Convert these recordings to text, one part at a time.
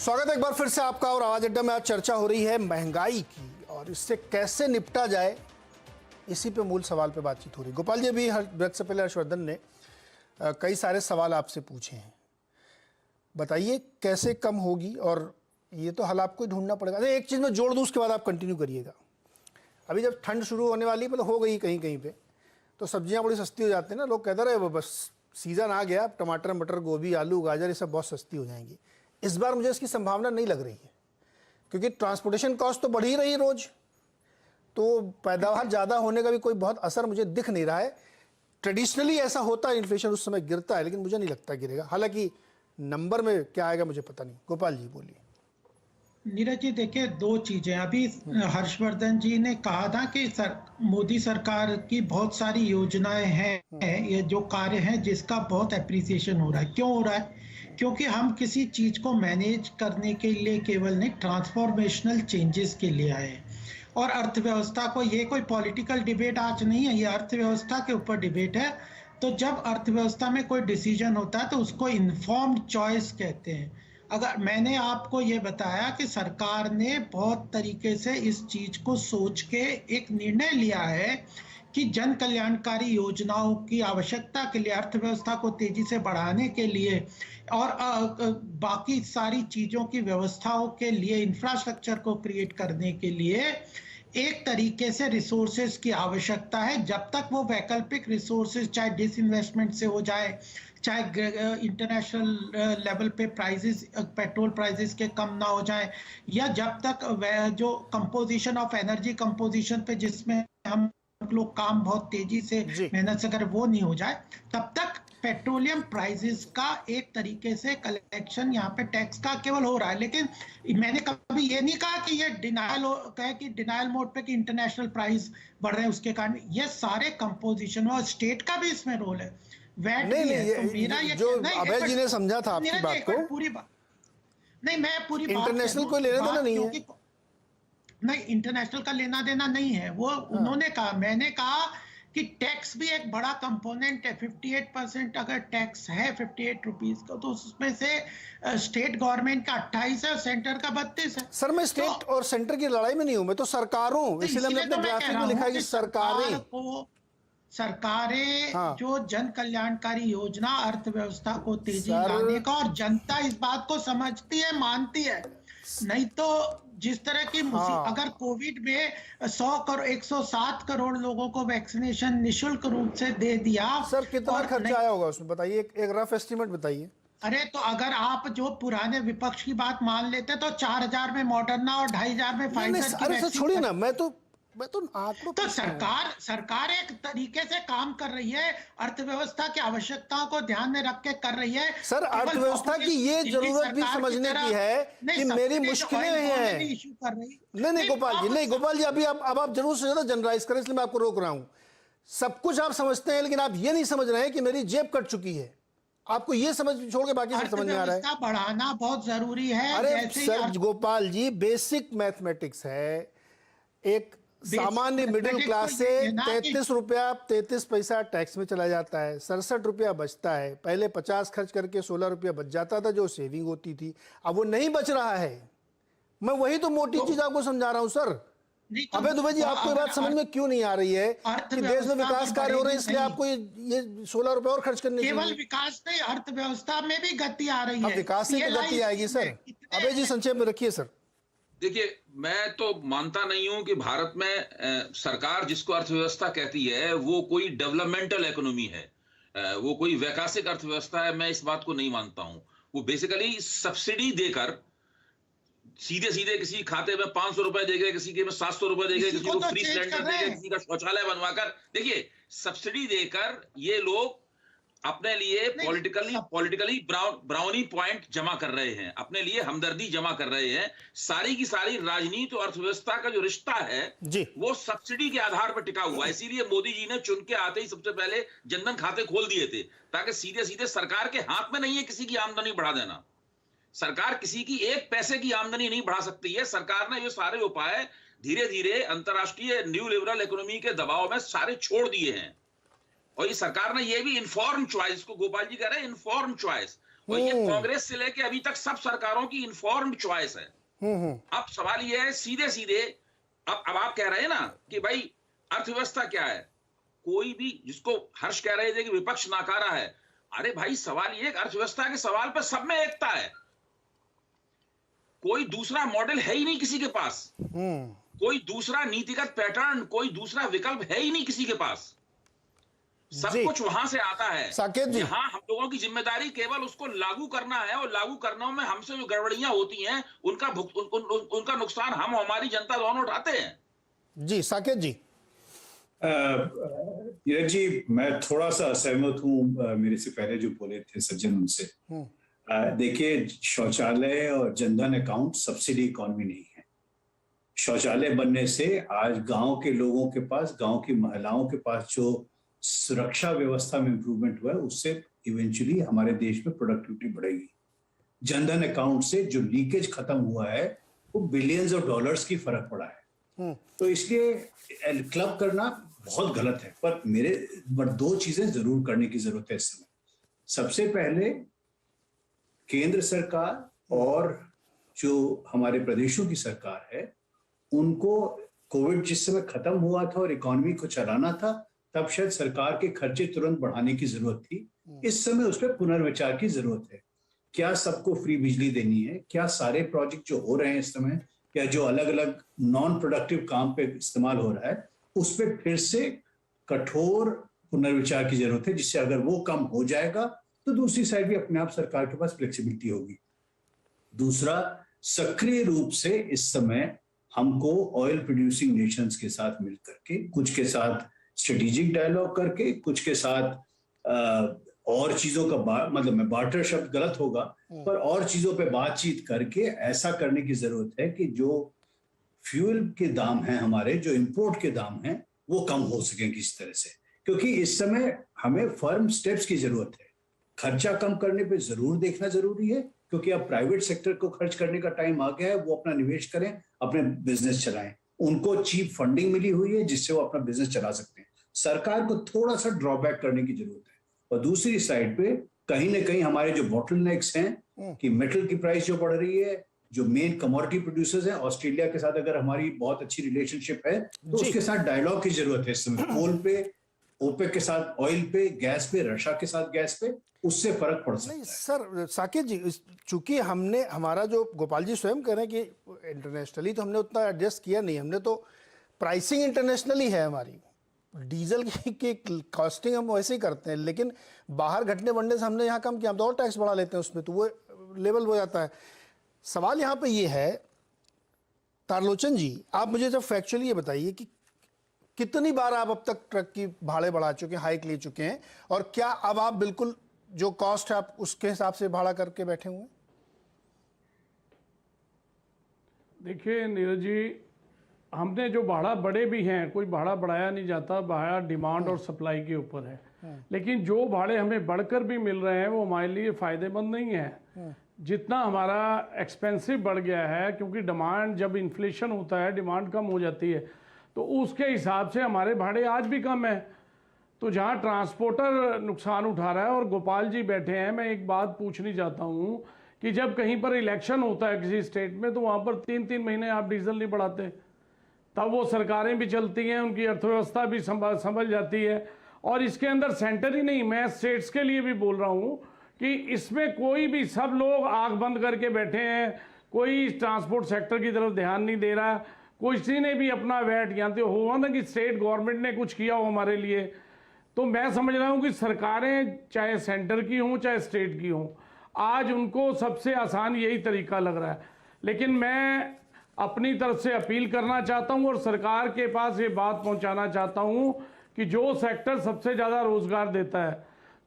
स्वागत है एक बार फिर से आपका। और आवाज अड्डा में आज चर्चा हो रही है महंगाई की और इससे कैसे निपटा जाए, इसी पे मूल सवाल पे बातचीत हो रही है। गोपाल जी, अभी ब्रेक से पहले हर्षवर्धन ने कई सारे सवाल आपसे पूछे हैं, बताइए कैसे कम होगी। और ये तो हल आपको ही ढूंढना पड़ेगा। अरे एक चीज़ में जोड़ दूँ, उसके बाद आप कंटिन्यू करिएगा। अभी जब ठंड शुरू होने वाली, मतलब हो गई कहीं कहीं पे, तो सब्जियां बड़ी सस्ती हो जाती हैं ना। लोग कहते रहे बस सीज़न आ गया, टमाटर मटर गोभी आलू गाजर ये सब बहुत सस्ती हो जाएंगी। इस बार मुझे इसकी संभावना नहीं लग रही है, क्योंकि ट्रांसपोर्टेशन कॉस्ट तो बढ़ ही रही रोज, तो पैदावार ज़्यादा होने का भी कोई बहुत असर मुझे दिख नहीं रहा है। ट्रेडिशनली ऐसा होता है, इन्फ्लेशन उस समय गिरता है, लेकिन मुझे नहीं लगता गिरेगा। हालांकि नंबर में क्या आएगा मुझे पता नहीं। गोपाल जी बोलिए। नीरज जी, देखिए दो चीजें। अभी हर्षवर्धन जी ने कहा था कि मोदी सरकार की बहुत सारी योजनाएं हैं, ये जो कार्य हैं जिसका बहुत एप्रिसिएशन हो रहा है। क्यों हो रहा है? क्योंकि हम किसी चीज को मैनेज करने के लिए केवल नहीं, ट्रांसफॉर्मेशनल चेंजेस के लिए आए हैं। और अर्थव्यवस्था को, ये कोई पॉलिटिकल डिबेट आज नहीं है, ये अर्थव्यवस्था के ऊपर डिबेट है। तो जब अर्थव्यवस्था में कोई डिसीजन होता है तो उसको इन्फॉर्म्ड चॉइस कहते हैं। अगर मैंने आपको ये बताया कि सरकार ने बहुत तरीके से इस चीज को सोच के एक निर्णय लिया है कि जन कल्याणकारी योजनाओं की आवश्यकता के लिए, अर्थव्यवस्था को तेजी से बढ़ाने के लिए और बाकी सारी चीजों की व्यवस्थाओं के लिए, इंफ्रास्ट्रक्चर को क्रिएट करने के लिए एक तरीके से रिसोर्सेज की आवश्यकता है। जब तक वो वैकल्पिक रिसोर्सेज, चाहे डिसइन्वेस्टमेंट से हो जाए, चाहे इंटरनेशनल लेवल पे प्राइसेस, पेट्रोल प्राइसेस के कम ना हो जाए, या जब तक जो कंपोजिशन ऑफ एनर्जी कंपोजिशन पे जिसमें हम लोग काम बहुत तेजी से मेहनत से करें, वो नहीं हो जाए, तब तक पेट्रोलियम प्राइसेस का एक तरीके से कलेक्शन यहाँ पे टैक्स का केवल हो रहा है। लेकिन मैंने कभी ये नहीं कहा कि ये डिनायल मोड पे कि इंटरनेशनल प्राइस बढ़ रहे हैं उसके कारण। ये सारे कंपोजिशन और स्टेट का भी इसमें रोल है, वैट भी है। तो मेरा ये जो अभय जी ने समझा था आपकी बात को, पूरी बात नहीं, मैं पूरी बात, इंटरनेशनल कोई लेना देना नहीं है। नहीं, इंटरनेशनल का लेना देना नहीं है। वो उन्होंने कहा, मैंने कहा कि टैक्स भी एक बड़ा कंपोनेंट है। 58% अगर टैक्स है 58 रुपीज का, तो उसमें से स्टेट गवर्नमेंट का 28 है और सेंटर का 32 है। सर मैं स्टेट और सेंटर की लड़ाई में नहीं हूं, मैं तो सरकारों, इसलिए हमने अपने ग्राफिक में लिखा है कि सरकारें जो जन कल्याणकारी योजना, अर्थव्यवस्था को तेजी लाने का, और जनता इस बात को समझती है, मानती है। नहीं तो जिस तरह की अगर कोविड में 107 करोड़ लोगों को वैक्सीनेशन निशुल्क रूप से दे दिया, सर कितना खर्चा आया होगा उसमें बताइए, एक रफ एस्टिमेट बताइए। अरे तो अगर आप जो पुराने विपक्ष की बात मान लेते तो 4000 में मॉडर्ना और 2500 में फाइजर की वैक्सीन। छोड़िए ना, मैं तो तो सरकार एक तरीके से काम कर रही है, अर्थव्यवस्था की आवश्यकताओं को ध्यान में रख के कर रही है। सर अर्थव्यवस्था की ये जरूरत भी समझने की है कि मेरी मुश्किलें हैं। नहीं गोपाल जी, नहीं गोपाल जी, अभी अब आप जरूर से ज्यादा जनरलाइज करें, इसलिए मैं आपको रोक रहा हूं। सब कुछ आप समझते हैं, लेकिन आप ये नहीं समझ रहे हैं कि मेरी जेब कट चुकी है। आपको ये समझ छोड़ के बाकी सब समझ में आ रहा है। बढ़ाना बहुत जरूरी है। अरे sir Gopal ji, basic mathematics है। एक सामान्य मिडिल क्लास से 33 रुपया 33 पैसा टैक्स में चला जाता है, 67 रुपया बचता है। पहले 50 खर्च करके 16 रुपया बच जाता था, जो सेविंग होती थी। अब वो नहीं बच रहा है। मैं वही तो मोटी चीज आपको समझा रहा हूं सर। अबे दुबे जी, आपको ये बात समझ में क्यों नहीं आ रही है कि देश में विकास कार्य हो रहे हैं, इसलिए आपको ये 16 रुपए और खर्च करने केवल विकास नहीं, अर्थव्यवस्था में भी गति आ रही है। विकास से तो गति आएगी सर। अबे जी संक्षेप में रखिए सर। देखिए, मैं तो मानता नहीं हूं कि भारत में सरकार जिसको अर्थव्यवस्था कहती है वो कोई डेवलपमेंटल इकोनॉमी है, वो कोई वैकासिक अर्थव्यवस्था है। मैं इस बात को नहीं मानता हूं। वो बेसिकली सब्सिडी देकर सीधे सीधे किसी खाते में 500 रुपए देगा, किसी के में 700 रुपए देगा, किसी को फ्री सिलेंडर देगा, किसी का शौचालय बनवाकर। देखिए, सब्सिडी देकर ये लोग अपने लिए पॉलिटिकली ब्राउनी पॉइंट जमा कर रहे हैं, अपने लिए हमदर्दी जमा कर रहे हैं। सारी की सारी राजनीति और अर्थव्यवस्था का जो रिश्ता है वो सब्सिडी के आधार पर टिका हुआ है। इसीलिए मोदी जी ने चुन के आते ही सबसे पहले जनधन खाते खोल दिए थे, ताकि सीधे सीधे सरकार के हाथ में नहीं है किसी की आमदनी बढ़ा देना। सरकार किसी की एक पैसे की आमदनी नहीं बढ़ा सकती है। सरकार ने ये सारे उपाय धीरे धीरे अंतरराष्ट्रीय न्यू लिबरल इकोनॉमी के दबाव में सारे छोड़ दिए हैं। और ये सरकार ने ये भी इन्फॉर्म चॉइस, को गोपाल जी कह रहे हैं इन्फॉर्म चॉइस, और ये कांग्रेस से लेके अभी तक सब सरकारों की इन्फॉर्म्ड चॉइस है। अब सवाल ये है सीधे सीधे, अब आप कह रहे हैं ना कि भाई अर्थव्यवस्था क्या है, कोई भी जिसको हर्ष कह रहे थे कि विपक्ष नाकारा है, अरे भाई सवाल ये अर्थव्यवस्था के सवाल पर सब में एकता है, कोई दूसरा मॉडल है ही नहीं किसी के पास, कोई दूसरा नीतिगत पैटर्न, कोई दूसरा विकल्प है ही नहीं किसी के पास, सब कुछ वहां से आता है। साकेत जी, हाँ, हम लोगों की जिम्मेदारी केवल उसको लागू करना है, और लागू करने में हमसे जो गड़बड़ियां होती हैं उनका नुकसान हम हमारी जनता दोनों उठाते हैं। जी साकेत जी। नीरज जी, मैं थोड़ा सा असहमत हूँ मेरे से पहले जो बोले थे सज्जन उनसे। देखिए, शौचालय और जनधन अकाउंट सब्सिडी इकॉनमी नहीं है। शौचालय बनने से आज गांव के लोगों के पास, गांव की महिलाओं के पास जो सुरक्षा व्यवस्था में इंप्रूवमेंट हुआ है, उससे इवेंचुअली हमारे देश में प्रोडक्टिविटी बढ़ेगी। जनधन अकाउंट से जो लीकेज खत्म हुआ है वो बिलियंस ऑफ डॉलर्स की फर्क पड़ा है। तो इसलिए क्लब करना बहुत गलत है, पर दो चीजें जरूर करने की जरूरत है इस समय। सबसे पहले केंद्र सरकार और जो हमारे प्रदेशों की सरकार है, उनको कोविड जिस समय खत्म हुआ था और इकोनॉमी को चलाना था, तब शायद सरकार के खर्चे तुरंत बढ़ाने की जरूरत थी। इस समय उस पर पुनर्विचार की जरूरत है। क्या सबको फ्री बिजली देनी है? क्या सारे प्रोजेक्ट जो हो रहे हैं इस समय, या जो अलग अलग नॉन प्रोडक्टिव काम पे इस्तेमाल हो रहा है, उस पर फिर से कठोर पुनर्विचार की जरूरत है, जिससे अगर वो कम हो जाएगा तो दूसरी साइड भी अपने आप सरकार के पास फ्लेक्सिबिलिटी होगी। दूसरा, सक्रिय रूप से इस समय हमको ऑयल प्रोड्यूसिंग नेशंस के साथ मिल करके, कुछ के साथ स्ट्रेटेजिक डायलॉग करके, कुछ के साथ और चीजों का मतलब मैं बार्टर शब्द गलत होगा, पर और चीजों पे बातचीत करके ऐसा करने की जरूरत है कि जो फ्यूल के दाम हैं हमारे, जो इंपोर्ट के दाम हैं, वो कम हो सके किसी तरह से। क्योंकि इस समय हमें फर्म स्टेप्स की जरूरत है। खर्चा कम करने पे जरूर देखना जरूरी है, क्योंकि अब प्राइवेट सेक्टर को खर्च करने का टाइम आ गया है। वो अपना निवेश करें, अपने बिजनेस चलाएं। उनको चीप फंडिंग मिली हुई है जिससे वो अपना बिजनेस चला सकते हैं। सरकार को थोड़ा सा ड्रॉबैक करने की जरूरत है। और दूसरी साइड पे कहीं ना कहीं हमारे जो बॉटलनेक्स हैं कि मेटल की प्राइस जो बढ़ रही है, जो मेन कमोडिटी प्रोड्यूसर्स हैं, ऑस्ट्रेलिया के साथ अगर हमारी बहुत अच्छी रिलेशनशिप है तो उसके साथ डायलॉग की जरूरत है इस समय। कोल पे, ओपेक के साथ ऑयल पे, गैस पे, रशिया के साथ गैस पे, उससे फर्क पड़ सकता है। सर साकेत जी, चूंकि हमने हमारा जो गोपाल जी स्वयं कह रहे हैं कि इंटरनेशनली तो हमने उतना एडजस्ट किया नहीं, हमने तो प्राइसिंग इंटरनेशनली है हमारी, डीजल की कॉस्टिंग हम वैसे ही करते हैं, लेकिन बाहर घटने बढ़ने से हमने यहाँ कम किया, हम तो और टैक्स बढ़ा लेते हैं उसमें, तो वो लेवल हो जाता है। सवाल यहाँ पे ये है, तारलोचन जी, आप मुझे जब फैक्चुअली ये बताइए कि कितनी बार आप अब तक ट्रक की भाड़े बढ़ा चुके हैं, हाइक ले चुके हैं, और क्या अब आप बिल्कुल जो कॉस्ट है आप उसके हिसाब से भाड़ा करके बैठे हुए हैं? देखिए नीरज जी, हमने जो भाड़ा बढ़े भी हैं, कोई भाड़ा बढ़ाया नहीं जाता, भाड़ा डिमांड और सप्लाई के ऊपर है। लेकिन जो भाड़े हमें बढ़कर भी मिल रहे हैं वो हमारे लिए फ़ायदेमंद नहीं है। जितना हमारा एक्सपेंसिव बढ़ गया है, क्योंकि डिमांड, जब इन्फ्लेशन होता है डिमांड कम हो जाती है, तो उसके हिसाब से हमारे भाड़े आज भी कम है। तो जहाँ ट्रांसपोर्टर नुकसान उठा रहा है, और गोपाल जी बैठे हैं, मैं एक बात पूछनी चाहता हूँ कि जब कहीं पर इलेक्शन होता है किसी स्टेट में, तो वहाँ पर 3-3 महीने आप डीजल नहीं बढ़ाते, तब वो सरकारें भी चलती हैं, उनकी अर्थव्यवस्था भी संभल जाती है। और इसके अंदर सेंटर ही नहीं, मैं स्टेट्स के लिए भी बोल रहा हूँ कि इसमें कोई भी, सब लोग आंख बंद करके बैठे हैं, कोई ट्रांसपोर्ट सेक्टर की तरफ ध्यान नहीं दे रहा, किसी ने भी अपना वैट जानते हो ना कि स्टेट गवर्नमेंट ने कुछ किया हो हमारे लिए। तो मैं समझ रहा हूँ कि सरकारें चाहे सेंटर की हों चाहे स्टेट की हों, आज उनको सबसे आसान यही तरीका लग रहा है। लेकिन मैं अपनी तरफ से अपील करना चाहता हूँ और सरकार के पास ये बात पहुँचाना चाहता हूँ कि जो सेक्टर सबसे ज़्यादा रोजगार देता है,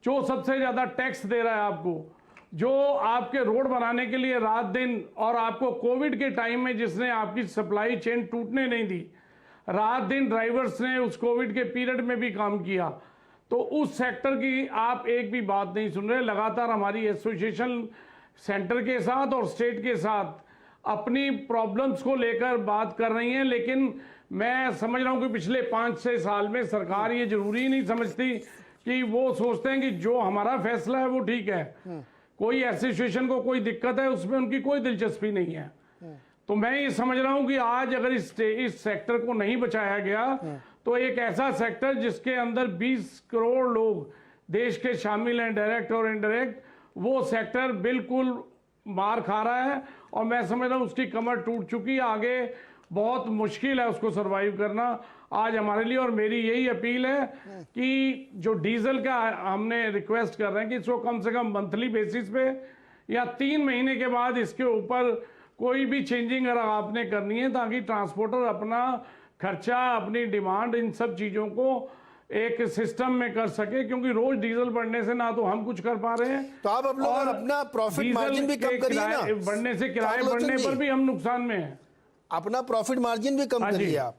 जो सबसे ज़्यादा टैक्स दे रहा है आपको, जो आपके रोड बनाने के लिए रात दिन, और आपको कोविड के टाइम में जिसने आपकी सप्लाई चेन टूटने नहीं दी, रात दिन ड्राइवर्स ने उस कोविड के पीरियड में भी काम किया, तो उस सेक्टर की आप एक भी बात नहीं सुन रहे। लगातार हमारी एसोसिएशन सेंटर के साथ और स्टेट के साथ अपनी प्रॉब्लम्स को लेकर बात कर रही हैं, लेकिन मैं समझ रहा हूँ कि पिछले 5-6 साल में सरकार ये जरूरी नहीं समझती, कि वो सोचते हैं कि जो हमारा फैसला है वो ठीक है। कोई एसोसिएशन को कोई दिक्कत है उसमें उनकी कोई दिलचस्पी नहीं है। तो मैं ये समझ रहा हूं कि आज अगर इस सेक्टर को नहीं बचाया गया तो एक ऐसा सेक्टर जिसके अंदर 20 करोड़ लोग देश के शामिल हैं, डायरेक्ट और इनडायरेक्ट, वो सेक्टर बिल्कुल मार खा रहा है और मैं समझ रहा हूं उसकी कमर टूट चुकी है। आगे बहुत मुश्किल है उसको सरवाइव करना आज हमारे लिए। और मेरी यही अपील है कि जो डीजल का हमने रिक्वेस्ट कर रहे हैं कि इसको कम से कम मंथली बेसिस पे या 3 महीने के बाद इसके ऊपर कोई भी चेंजिंग अगर आपने करनी है, ताकि ट्रांसपोर्टर अपना खर्चा, अपनी डिमांड, इन सब चीज़ों को एक सिस्टम में कर सके, क्योंकि रोज डीजल बढ़ने से ना तो हम कुछ कर पा रहे हैं तो आप लोग और अपना प्रॉफिट डीजल मार्जिन भी कम के करिए ना। किराए बढ़ने से, किराए कारलोचन बढ़ने जी, पर भी हम नुकसान में हैं। अपना प्रॉफिट मार्जिन भी कम हाँ जी। करिए आप।